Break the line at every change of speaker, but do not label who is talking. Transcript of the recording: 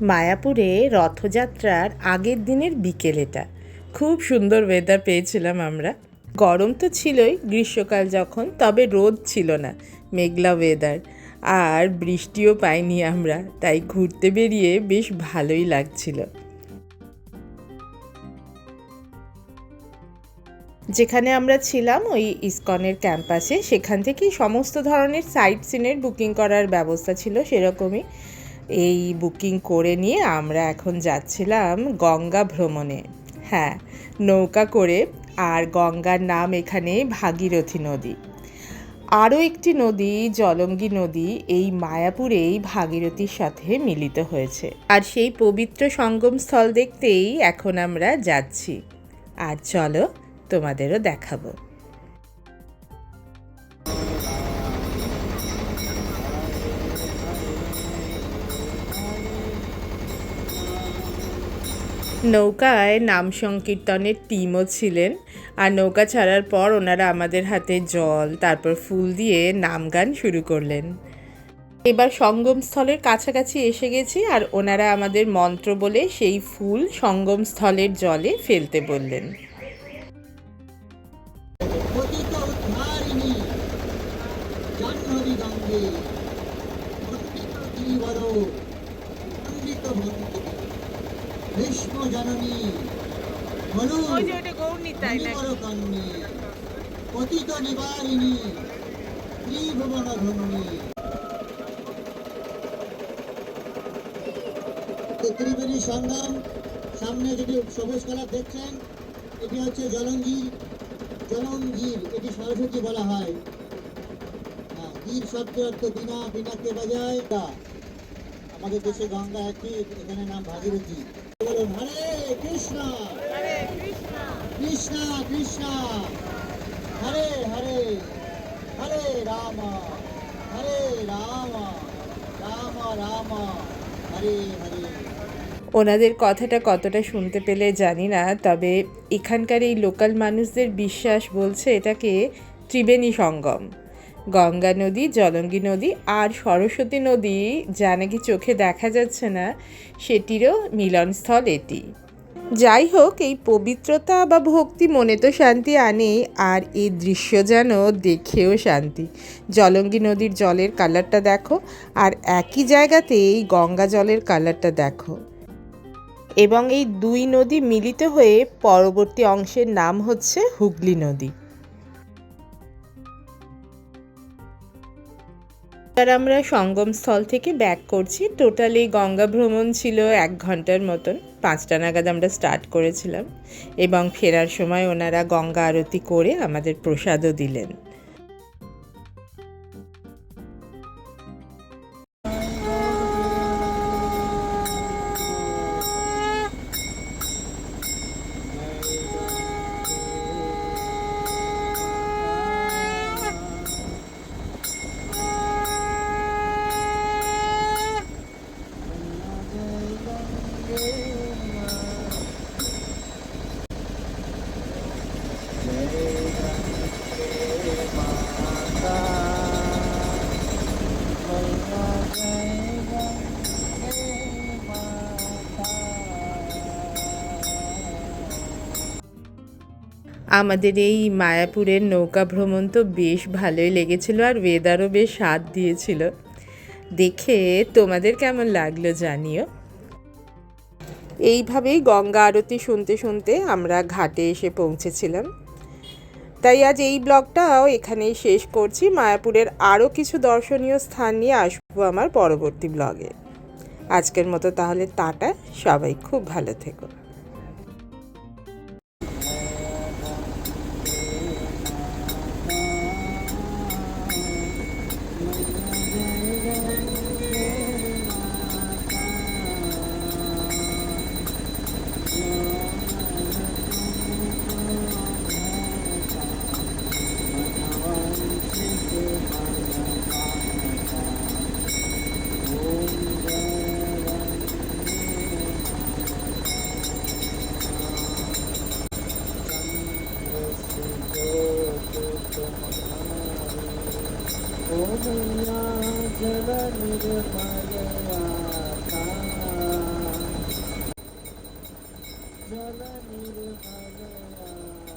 মায়াপুরে রথযাত্রার আগের দিনের বিকেল এটা। খুব সুন্দর ওয়েদার পেয়েছিলাম আমরা। গরম তো ছিলই গ্রীষ্মকাল যখন, তবে রোদ ছিল না, মেঘলা ওয়েদার। আর বৃষ্টিও পাইনি আমরা, তাই ঘুরতে বেরিয়ে বেশ ভালোই লাগছিল। যেখানে আমরা ছিলাম ওই ইসকনের ক্যাম্পাসে, সেখান থেকেই সমস্ত ধরনের সাইট সিনের বুকিং করার ব্যবস্থা ছিল সেরকমই। এই বুকিং করে নিয়ে আমরা এখন যাচ্ছিলাম গঙ্গা ভ্রমণে। হ্যাঁ, নৌকা করে। আর গঙ্গার নাম এখানে ভাগীরথী নদী। আরও একটি নদী, জলঙ্গি নদী, এই মায়াপুরেই ভাগীরথীর সাথে মিলিত হয়েছে। আর সেই পবিত্র সঙ্গমস্থল দেখতেই এখন আমরা যাচ্ছি। আর চলো, তোমাদেরও দেখাবো। নৌকায় নাম সংকীর্তনের টিমও ছিলেন। আর নৌকা ছাড়ার পর ওনারা আমাদের হাতে জল, তারপর ফুল দিয়ে নাম গান শুরু করলেন। এবার সঙ্গমস্থলের কাছাকাছি এসে গেছি, আর ওনারা আমাদের মন্ত্র বলে সেই ফুল সঙ্গমস্থলের জলে ফেলতে বললেন।
ত্রিবেণী সঙ্গম, সামনে যেটি সবুজ কালার দেখছেন, এটি হচ্ছে জলঙ্গির। এটি সরস্বতী বলা হয়। গির শব্দ অর্থ বিনা, বিনাকে বাজায়। আমাদের দেশে গঙ্গা একটি, এখানে নাম ভাগীরথী। বলুন হরে কৃষ্ণ কৃষ্ণ কৃষ্ণ হরে হরে, হরে রাম রাম রাম হরে হরে।
ওনাদের কথাটা কতটা শুনতে পেলে জানি না, তবে এখানকার এই লোকাল মানুষদের বিশ্বাস বলছে এটাকে ত্রিবেণী সঙ্গম। গঙ্গা নদী, জলঙ্গি নদী আর সরস্বতী নদী যা নাকি চোখে দেখা যাচ্ছে না, সেটিরও মিলনস্থল এটি। যাই হোক, এই পবিত্রতা বা ভক্তি মনে তো শান্তি আনেই, আর এই দৃশ্য যেন দেখেও শান্তি। জলঙ্গি নদীর জলের কালারটা দেখো, আর একই জায়গাতেই গঙ্গা জলের কালারটা দেখো। এবং এই দুই নদী মিলিত হয়ে পরবর্তী অংশের নাম হচ্ছে হুগলি নদী। আর আমরা সঙ্গমস্থল থেকে ব্যাক করছি। টোটাল এই গঙ্গা ভ্রমণ ছিল 1 ঘন্টার মতন। 5টা নাগাদ আমরা স্টার্ট করেছিলাম, এবং ফেরার সময় ওনারা গঙ্গা আরতি করে আমাদের প্রসাদও দিলেন। আমাদের এই মায়াপুরের নৌকা ভ্রমণ তো বেশ ভালোই লেগেছিল, আর ওয়েদারও বেশ স্বাদ দিয়েছিল। দেখে তোমাদের কেমন লাগলো জানিও। এইভাবেই গঙ্গা আরতি শুনতে শুনতে আমরা ঘাটে এসে পৌঁছেছিলাম। তাই আজ এই ব্লগটাও এখানেই শেষ করছি। মায়াপুরের আরও কিছু দর্শনীয় স্থান নিয়ে আসবো আমার পরবর্তী ব্লগে। আজকের মতো তাহলে টাটা, সবাই খুব ভালো থেকো।
জ্বালানির হাওয়া